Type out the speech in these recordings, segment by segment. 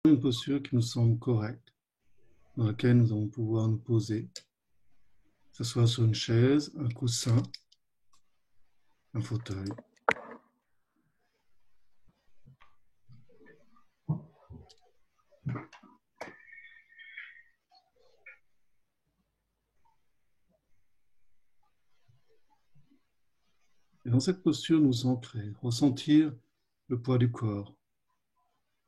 Une posture qui nous semble correcte, dans laquelle nous allons pouvoir nous poser, que ce soit sur une chaise, un coussin, un fauteuil. Et dans cette posture, nous ancrer, ressentir le poids du corps,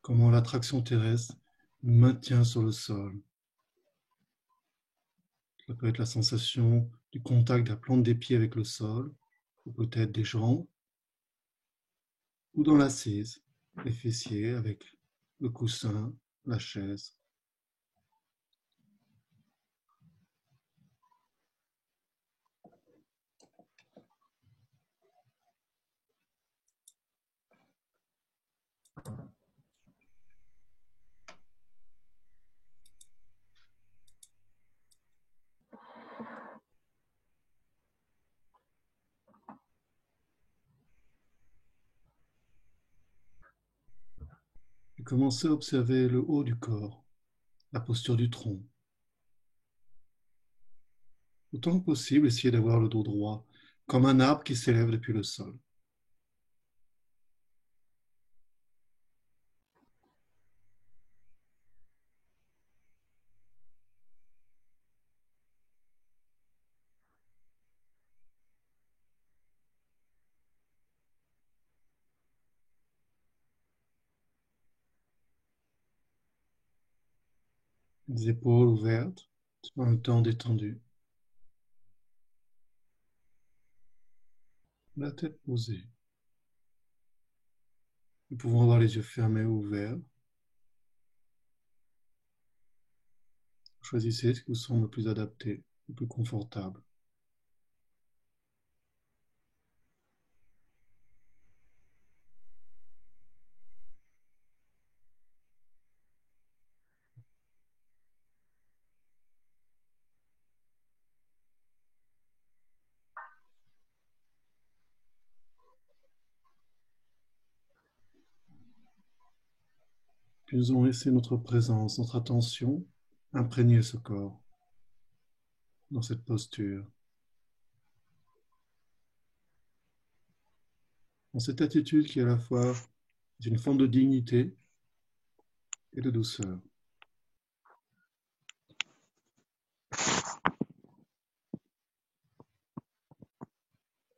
comment l'attraction terrestre nous maintient sur le sol. Ça peut être la sensation du contact de la plante des pieds avec le sol, ou peut-être des jambes, ou dans l'assise, les fessiers avec le coussin, la chaise. Et commencez à observer le haut du corps, la posture du tronc. Autant que possible, essayez d'avoir le dos droit, comme un arbre qui s'élève depuis le sol. Les épaules ouvertes, en même temps détendues. La tête posée. Nous pouvons avoir les yeux fermés ou ouverts. Choisissez ce qui vous semble le plus adapté, le plus confortable. Puis nous allons laisser notre présence, notre attention imprégner ce corps dans cette posture, dans cette attitude qui est à la fois une forme de dignité et de douceur.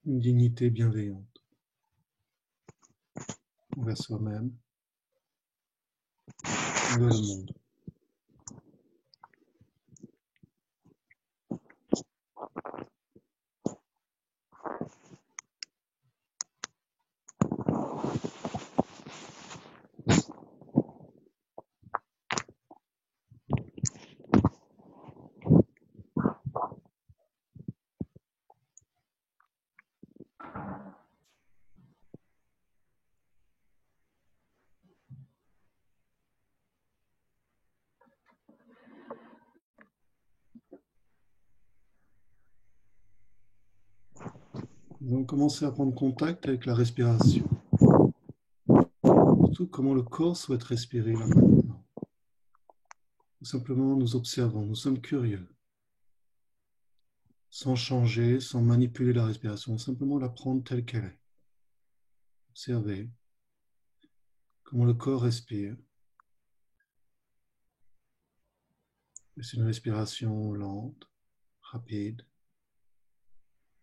Une dignité bienveillante envers soi-même, envers le monde. Nous allons commencer à prendre contact avec la respiration. Surtout comment le corps souhaite respirer là maintenant. Tout simplement, nous observons, nous sommes curieux. Sans changer, sans manipuler la respiration, simplement la prendre telle qu'elle est. Observer comment le corps respire. C'est une respiration lente, rapide,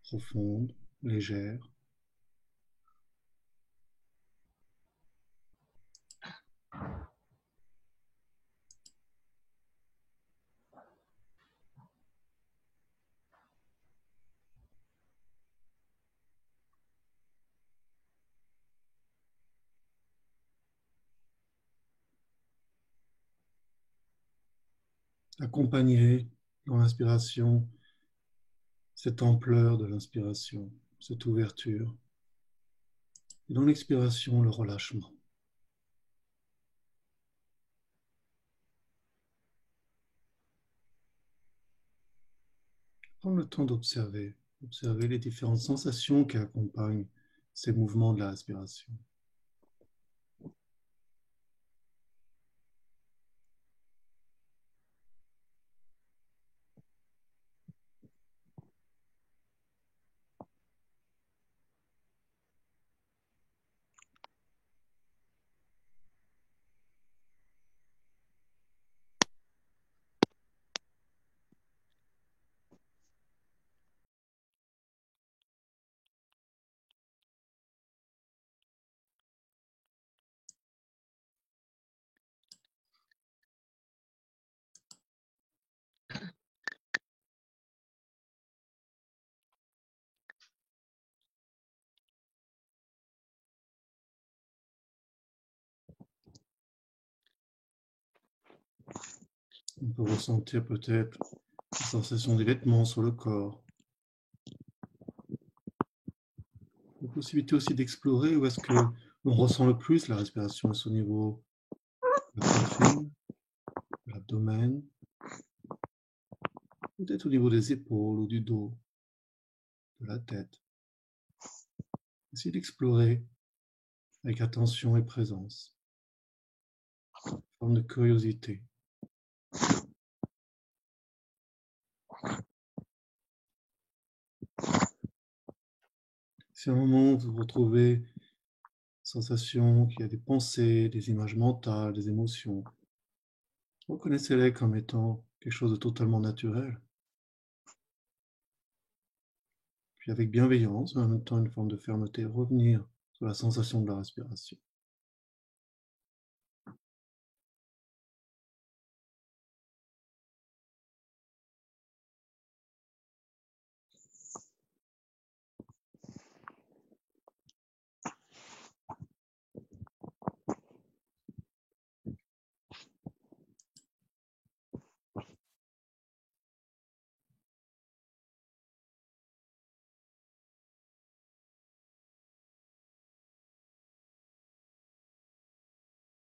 profonde, légère. Accompagner dans l'inspiration cette ampleur de l'inspiration, cette ouverture. Et dans l'expiration, le relâchement. Prends le temps d'observer, observer les différentes sensations qui accompagnent ces mouvements de la respiration. On peut ressentir peut-être la sensation des vêtements sur le corps. La possibilité aussi d'explorer où est-ce que l'on ressent le plus la respiration. Est-ce au niveau de la poitrine, de l'abdomen, peut-être au niveau des épaules ou du dos, de la tête. Essayez d'explorer avec attention et présence, forme de curiosité. Si à un moment vous retrouvez sensation qu'il y a des pensées, des images mentales, des émotions, reconnaissez-les comme étant quelque chose de totalement naturel. Puis avec bienveillance, mais en même temps une forme de fermeté, revenir sur la sensation de la respiration.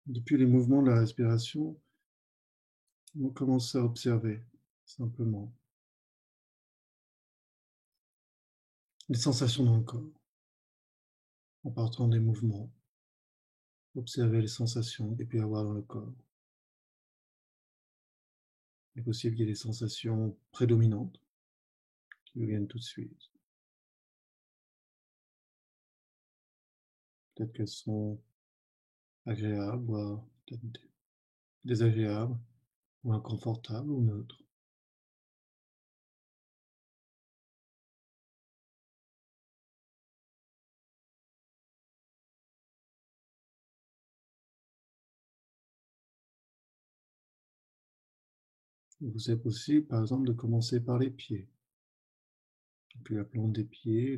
Depuis les mouvements de la respiration, on commence à observer simplement les sensations dans le corps. En partant des mouvements, observer les sensations qu'il peut y avoir dans le corps. Il est possible qu'il y ait des sensations prédominantes qui nous viennent tout de suite. Peut-être qu'elles sont agréables, voire peut-être désagréables, ou inconfortables, ou neutres. Il vous est possible, par exemple, de commencer par les pieds. Et puis la plante des pieds,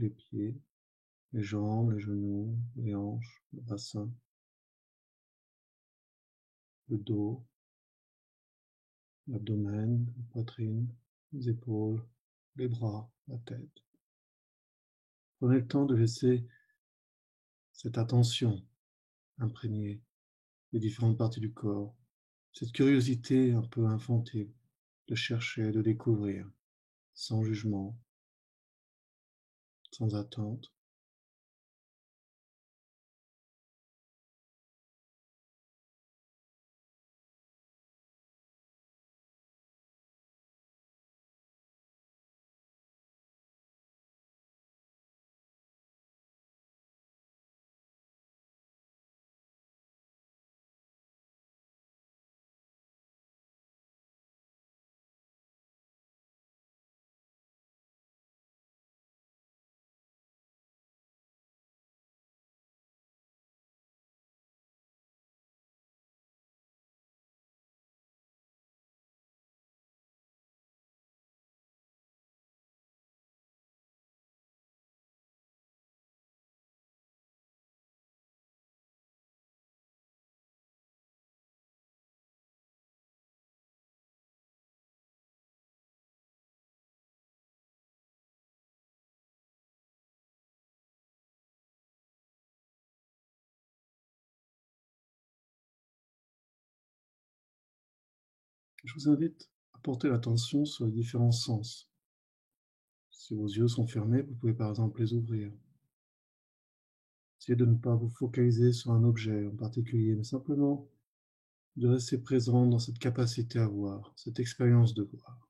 les jambes, les genoux, les hanches, le bassin, le dos, l'abdomen, la poitrine, les épaules, les bras, la tête. Prenez le temps de laisser cette attention imprégner les différentes parties du corps, cette curiosité un peu infantile de chercher, de découvrir, sans jugement, sans attente. Je vous invite à porter l'attention sur les différents sens. Si vos yeux sont fermés, vous pouvez par exemple les ouvrir. Essayez de ne pas vous focaliser sur un objet en particulier, mais simplement de rester présent dans cette capacité à voir, cette expérience de voir.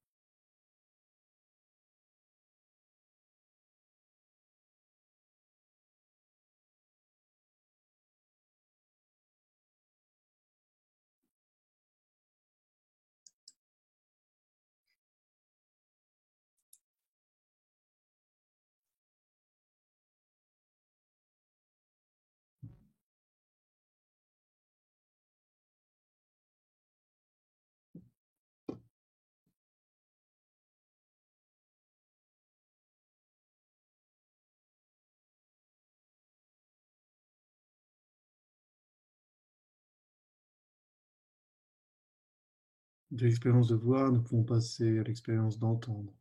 De l'expérience de voir, nous pouvons passer à l'expérience d'entendre.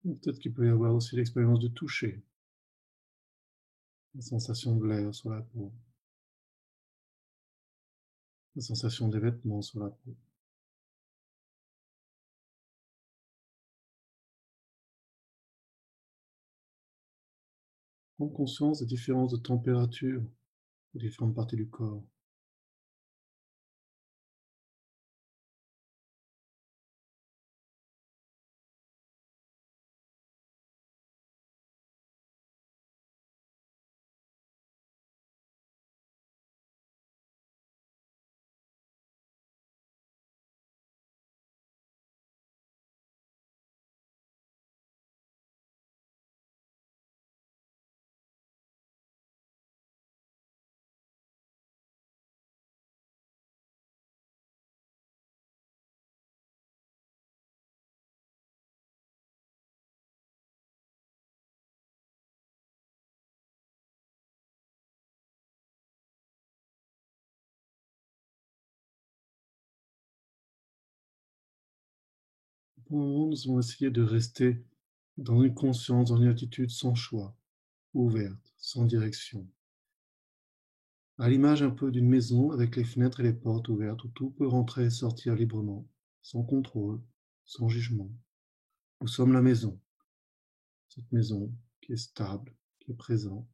Peut-être qu'il peut y avoir aussi l'expérience de toucher, la sensation de l'air sur la peau, la sensation des vêtements sur la peau. Prendre conscience des différences de température aux différentes parties du corps. Pour le moment, nous allons essayer de rester dans une conscience, dans une attitude sans choix, ouverte, sans direction. À l'image un peu d'une maison avec les fenêtres et les portes ouvertes où tout peut rentrer et sortir librement, sans contrôle, sans jugement. Nous sommes la maison, cette maison qui est stable, qui est présente.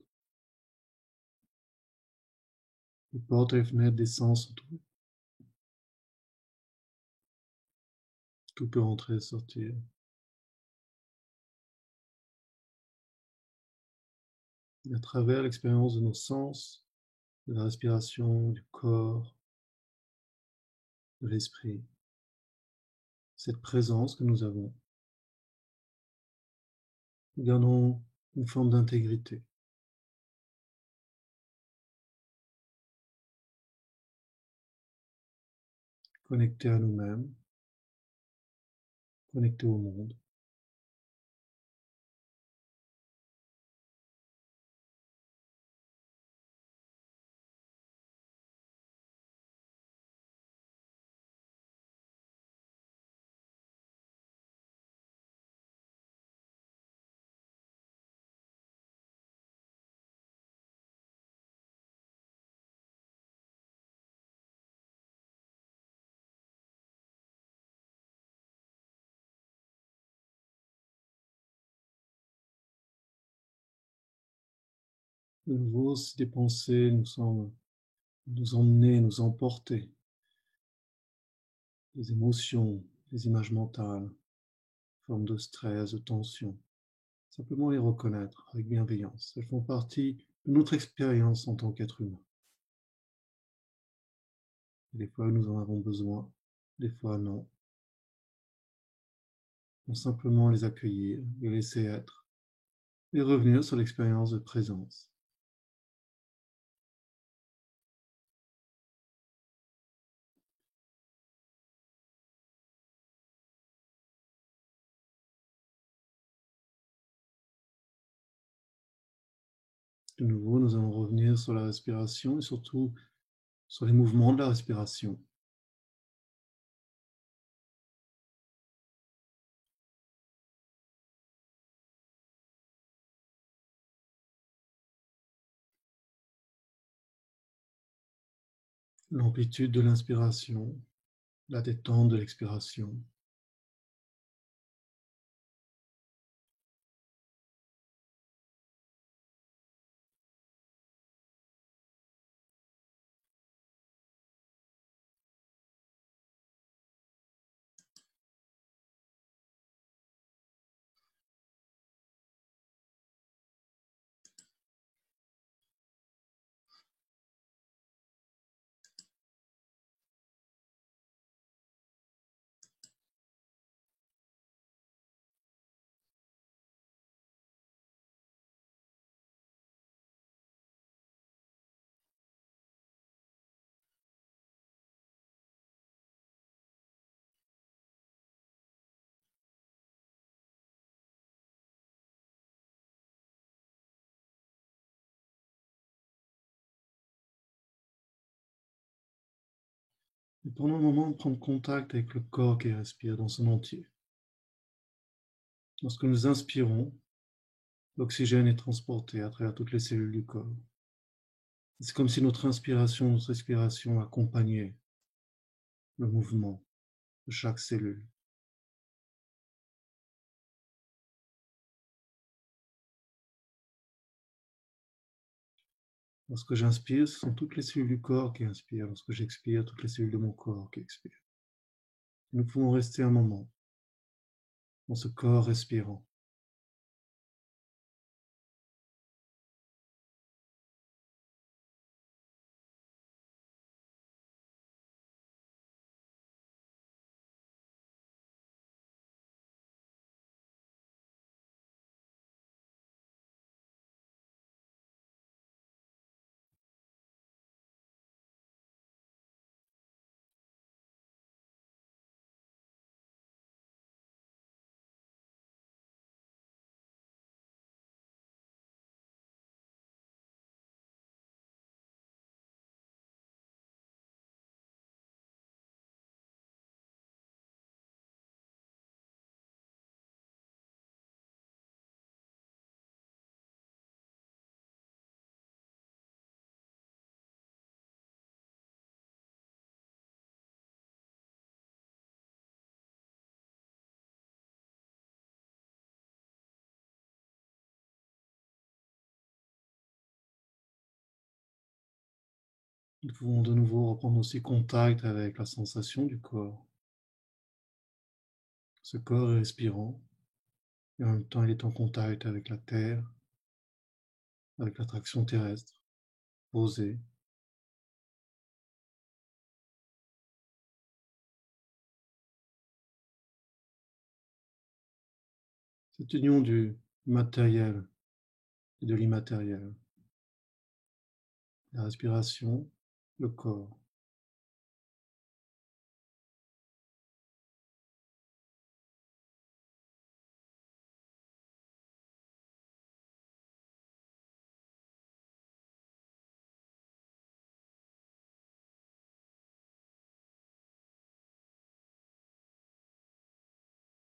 Les portes et les fenêtres des sens sont ouvertes. Tout peut rentrer et sortir. Et à travers l'expérience de nos sens, de la respiration, du corps, de l'esprit, cette présence que nous avons, nous gardons une forme d'intégrité, connectés à nous-mêmes, connectés au monde. De nouveau, si des pensées nous semblent nous emmener, nous emporter, des émotions, des images mentales, formes de stress, de tension, simplement les reconnaître avec bienveillance. Elles font partie de notre expérience en tant qu'être humain. Et des fois, nous en avons besoin, des fois non. Donc simplement les accueillir, les laisser être, et revenir sur l'expérience de présence. De nouveau, nous allons revenir sur la respiration et surtout sur les mouvements de la respiration. L'amplitude de l'inspiration, la détente de l'expiration. Et pendant un moment, prendre contact avec le corps qui respire dans son entier. Lorsque nous inspirons, l'oxygène est transporté à travers toutes les cellules du corps. C'est comme si notre inspiration, notre expiration accompagnaient le mouvement de chaque cellule. Lorsque j'inspire, ce sont toutes les cellules du corps qui inspirent. Lorsque j'expire, toutes les cellules de mon corps qui expirent. Nous pouvons rester un moment dans ce corps respirant. Nous pouvons de nouveau reprendre aussi contact avec la sensation du corps. Ce corps est respirant et en même temps il est en contact avec la terre, avec l'attraction terrestre, posée. Cette union du matériel et de l'immatériel, la respiration, le corps.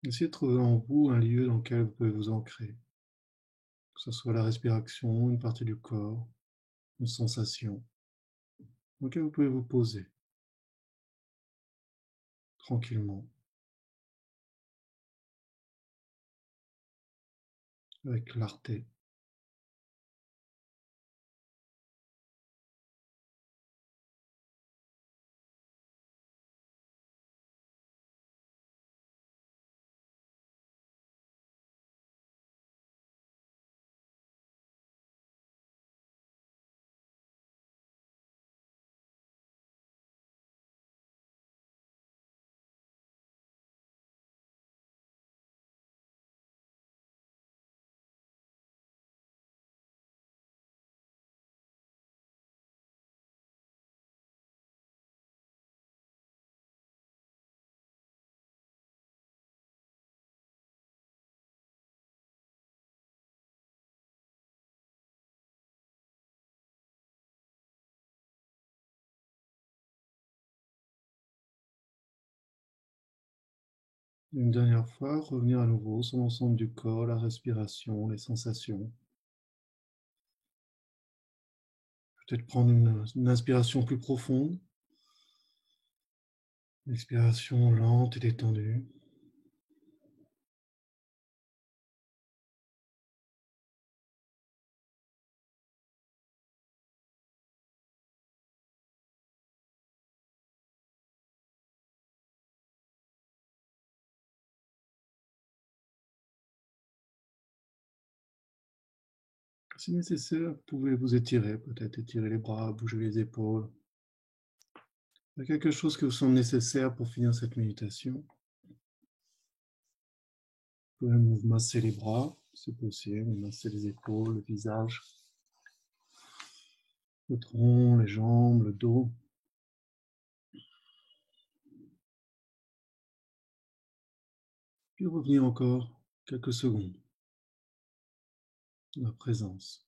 Essayez de trouver en vous un lieu dans lequel vous pouvez vous ancrer, que ce soit la respiration, une partie du corps, une sensation, dans lequel vous pouvez vous poser tranquillement, avec clarté. Une dernière fois, revenir à nouveau sur l'ensemble du corps, la respiration, les sensations. Peut-être prendre une inspiration plus profonde, une expiration lente et détendue. Si nécessaire, vous pouvez vous étirer, peut-être étirer les bras, bouger les épaules. Il y a quelque chose qui vous semble nécessaire pour finir cette méditation. Vous pouvez vous masser les bras, si possible, masser les épaules, le visage, le tronc, les jambes, le dos. Puis revenir encore quelques secondes dans la présence.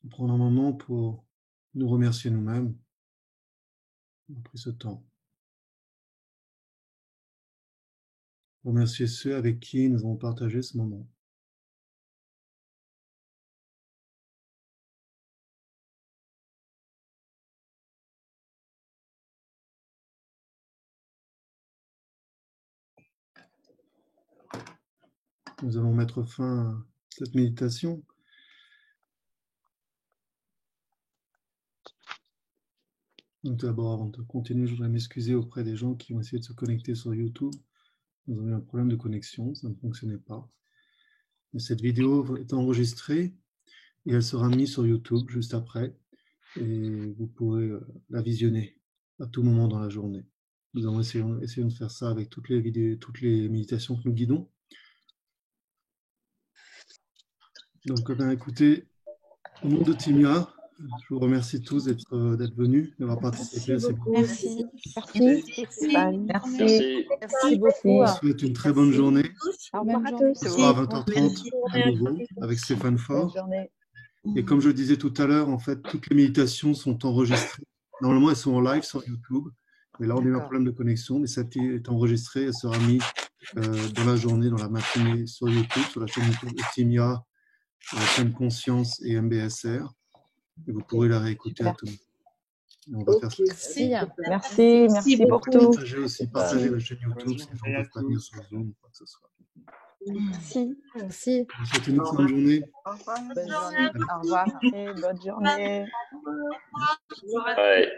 Prendre un moment pour nous remercier nous-mêmes d'avoir pris ce temps. Remercier ceux avec qui nous avons partagé ce moment. Nous allons mettre fin à cette méditation. Donc d'abord, avant de continuer, je voudrais m'excuser auprès des gens qui ont essayé de se connecter sur YouTube. Nous avons eu un problème de connexion, ça ne fonctionnait pas. Mais cette vidéo est enregistrée et elle sera mise sur YouTube juste après. Et vous pourrez la visionner à tout moment dans la journée. Nous allons essayer de faire ça avec toutes les vidéos, toutes les méditations que nous guidons. Donc, écoutez, au nom de Timia, je vous remercie tous d'être venus, d'avoir participé à ces vidéos. Merci. Merci beaucoup. Je vous souhaite une très bonne journée. Au revoir à tous. Ce soir à 20h30 à nouveau avec Stéphane Faure. Et comme je le disais tout à l'heure, en fait, toutes les méditations sont enregistrées. Normalement, elles sont en live sur YouTube. Mais là, on a eu un problème de connexion, mais ça est enregistré. Elle sera mise dans la journée, dans la matinée sur YouTube, sur la chaîne YouTube de Timia, la chaîne Conscience et MBSR. Et vous pourrez la réécouter à tout moment. On va faire ça. Merci pour tout. Partagez la chaîne YouTube si les gens ne peuvent pas venir sur Zoom ou quoi que ce soit. Merci. Je vous souhaite une excellente journée. Bonne journée. Au revoir et bonne journée. Ouais.